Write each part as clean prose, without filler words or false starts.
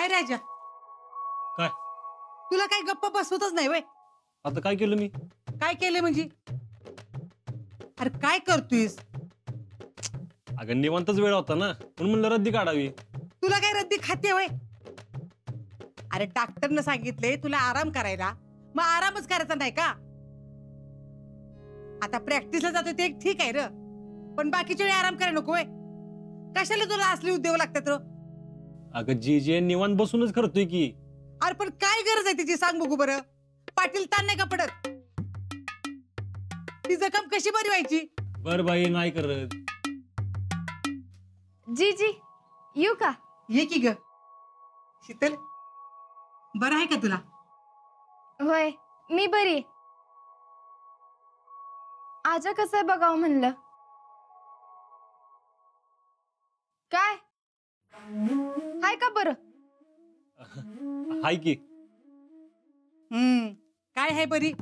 काय राजा काय तुला काही गप्पा बसवतच नाही वय? आता काय केलं मी? काय केलं म्हणजे? अरे काय करतोयस? अगं निवांतच वेळ होता ना म्हणून म्हणलं रद्दी काढावी. तुला काय रद्दी खाते वय? अरे डॉक्टरनं सांगितले तुला आराम करायला, मग आरामच करायचा नाही का? आता प्रॅक्टिसला जातो ते ठीक आहे र, पण बाकीच्या वेळी आराम करायला नको वय? कशाला तुला असले उद्योग लागतात र? अगं जे निवांत बसूनच करतोय की. अरे पण काय गरज आहे तिची सांग बघू बरं. पाटील ताण नाही का पडत? ती जखम कशी बरी व्हायची? बर बाई नाही करत. जी येऊ का? ये की ग शीतल, बरं आहे का तुला? होय मी बरी. आजा कसं आहे बघावं म्हणलं. काय हाय का बरं? हाय की. काय आहे बरी?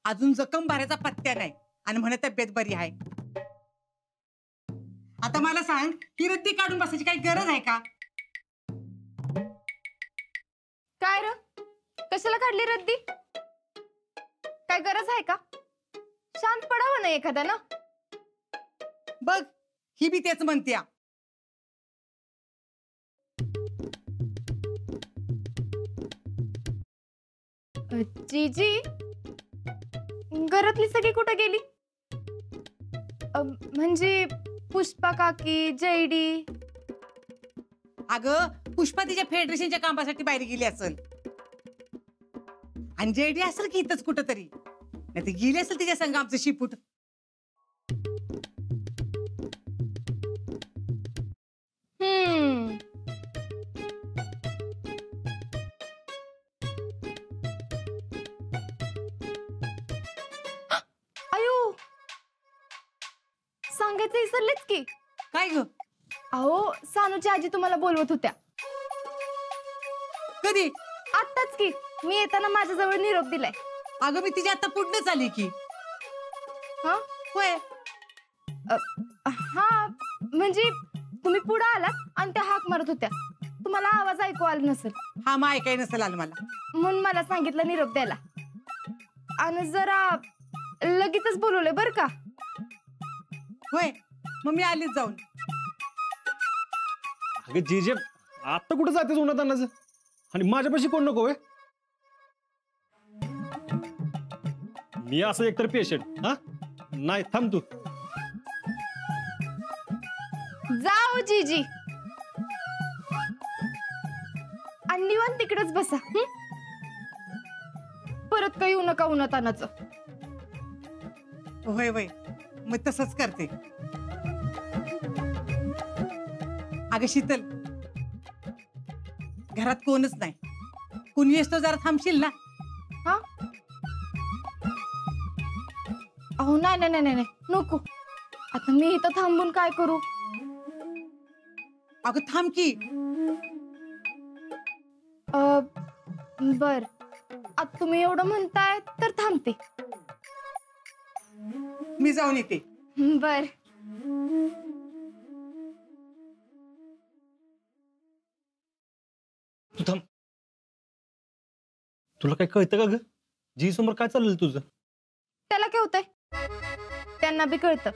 अजून जखम भरायचा पत्त्या नाही आणि म्हणे तब्येत बरी आहे. आता मला सांग, ही रद्दी काढून बसायची काही गरज आहे का? काय र, कशाला काढली रद्दी? काय गरज आहे का? शांत पडावं ना एखाद्यानं. बघ ही बी तेच म्हणत्या. जीजी घरातली सगळी कुठे गेली? म्हणजे पुष्पा काकी, जयडी. अगं पुष्पा तिच्या फेडरेशनच्या कामासाठी बाहेर गेली असेल, आणि जेडी असेल की इथंच कुठं तरी, नाही तर गेली असेल तिच्या संग आमचं शिपूट. अयो सांगायचं विसरलेच की. काय ग? अहो सानूची आजी तुम्हाला बोलवत होत्या. कधी? आत्ताच की, मी येताना माझ्याजवळ निरोप दिलाय. अगं मी तिच्या आता पुढनच आली की. हा होय. हा म्हणजे तुम्ही पुढे आलात आणि त्या हाक मारत होत्या, तुम्हाला आवाज ऐकू आला नसेल. हा मा ऐकाय नसेल आलं मला, म्हणून मला सांगितलं निरोप द्यायला. आणि जरा लगेचच बोलवलंय बर का. होय मग मी आलीच जाऊन. अगं जे आता कुठं जातेस उन्हात अन्नाचं, आणि माझ्यापाशी कोण नको? मी असं एकतर पेशंट. हा नाही थांब तू. जाओ जीजी आणि निवांत तिकडेच बसा. परत काही येऊ नका उन्हातानाचं. होय होय मग तसंच करते. अगं शीतल, घरात कोणच नाही, कुणी असतो जरा थांबशील ना? हा अहो नाही नाही नाही नाही नको. आता मी इथं थांबून काय करू? अगं थांब की. बर आता तुम्ही एवढं म्हणताय तर थांबते. मी जाऊन येते. बर. तू थांब. तुला काय कळतं का ग? जी समोर काय चाललं तुझं? त्याला काय होतंय? त्यांना बी कळतं.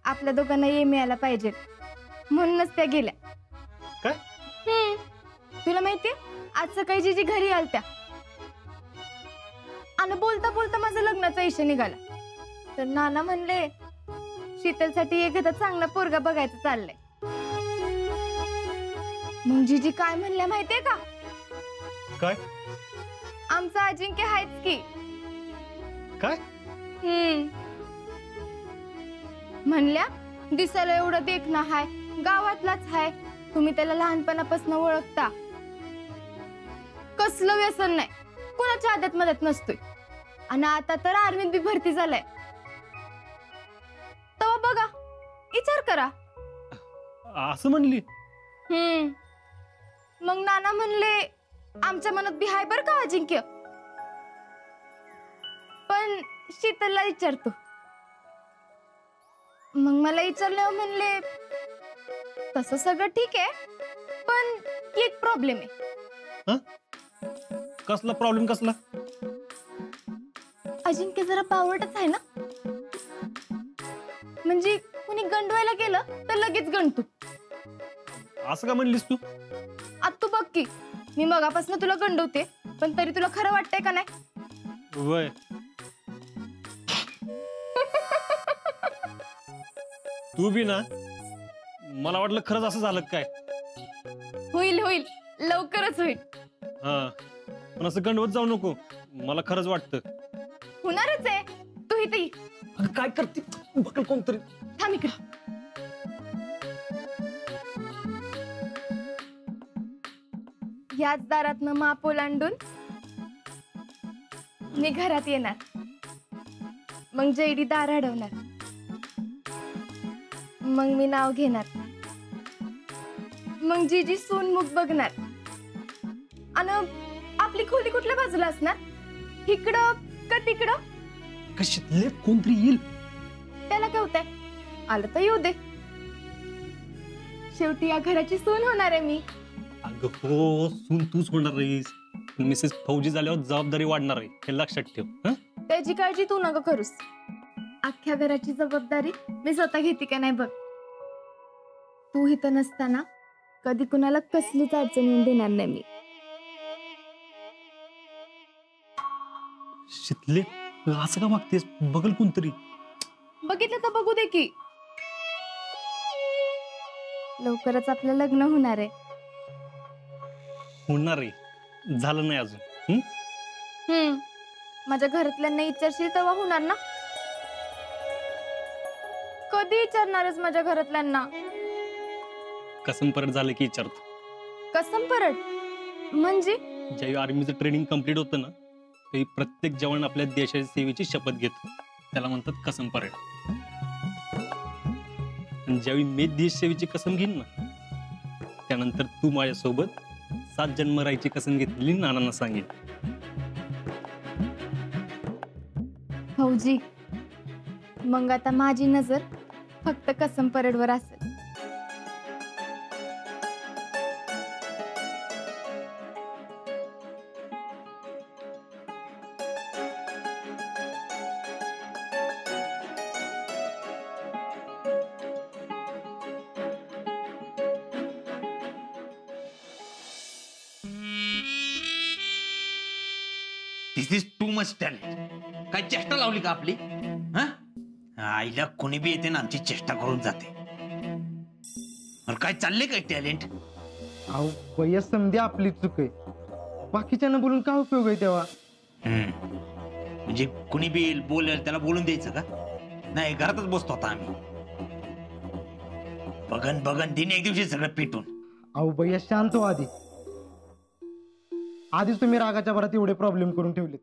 आपल्या दोघांना ये मिळायला पाहिजे म्हणूनच त्या गेल्या. काय? तुला माहितीये आज सकाळी जीजी घरी आलत्या आणि बोलता बोलता माझं लग्नाचा विषय निघाला. तर नाना म्हणले शीतलसाठी एखादा चांगला पोरगा बघायचं चाललंय. मग जीजी काय म्हणल्या माहितीये का? काय? आमचा अजिंक्य आहेच की. काय? म्हणल्या दिसायला एवढं देखणं हाय, गावातलाच हाय, तुम्ही त्याला लहानपणापासून ओळखता, कसलं व्यसन नाही, कुणाच्या आदत मदत नसतोय, आणि आता तर आर्मीत बी भरती झालाय. तेव्हा बघा विचार करा. असं म्हणली? मग नाना म्हणले आमच्या मनात बी हाय बर का अजिंक्य, पण शीतलला विचारतो. मग मला विचारल्यावर म्हणले तसं सगळं ठीक आहे, पण एक प्रॉब्लेम आहे. कसला प्रॉब्लेम कसला? अजिंक्य जरा बावळटच आहे ना. म्हणजे कुणी गंडवायला गेलं तर लगेच गंडतो. असं का म्हणलीस तू? आता तू बघ की, मी मगापासून तुला गंडवते, पण तरी तुला खरं वाटतंय का नाही? वय तू बी ना, मला वाटलं खरंच असं झालं काय. होईल होईल, लवकरच होईल. हा, पण असं गंडवत जाऊ नको, मला खरंच वाटतं. होणारच आहे. तू इथे ये. अगं काय करते बघल कोणतरी. थांब इकडे. याच दारातनं माप ओलांडून मी घरात येणार. मग जैडी दार अडवणार. मग मी नाव घेणार. मग जीजी सोनमुख बघणार. आणि आपली खोली कुठल्या बाजूला असणार? इकडं का तिकडं? कशातले कोणतरी येईल. त्याला काय होतंय? आलं तर येऊ दे. शेवटी या घराची सून होणार आहे मी. अगं हो, सून तूच होणार आहेस. मिसेस फौजी झाल्यावर जबाबदारी वाढणार आहे, हे लक्षात ठेव. हं? त्याची काळजी तू नका करूस. अख्ख्या घराची जबाबदारी मी स्वतः घेते का नाही बघ. तू इथं नसताना कधी कुणाला कसलीच अडचण येऊन देणार नाही मी. शितले असं का वागतेस? बघल कोणतरी. बघितलं तर बघू दे की. लवकरच आपलं लग्न होणार आहे. होणार आहे, झालं नाही अजून. माझ्या घरातल्यांना विचारशील तेव्हा होणार ना. कधी विचारणारच माझ्या घरातल्यांना? कसम परत झालं की विचारतो. कसम परत म्हणजे? ज्यावेळी आर्मीचं ट्रेनिंग कम्प्लीट होतं ना, त्यावेळी प्रत्येक जवान आपल्या देशाच्या सेवेची शपथ घेतो. त्याला म्हणतात कसम परेड. आणि ज्यावेळी मी देश सेवेची कसम घेईन ना, त्यानंतर तू माझ्यासोबत 7 जन्म राहायची कसम घेतलेली नानांना सांगेन. फौजी, मग आता माझी नजर फक्त कसम परेडवर असेल. दिस इज टू मच टॅलेंट. काय चेष्टा लावली का आपली? आईला कोणी बी येते ना आमची चेष्टा करून जाते. काय चालले काय टॅलेंट? अहो वयस समधी आपली चूक आहे. बाकीच्यांना बोलून काय उपयोग आहे तेव्हा? म्हणजे कुणी बी बोलेल त्याला बोलून द्यायचं का? नाही, घरातच बसतो आता आम्ही. बघन बघन दिन एक दिवशी सगळं पेटून. अहो भैया शांत हो आधी. आधीच तुम्ही रागाच्या भरात एवढे प्रॉब्लेम करून ठेवलेत.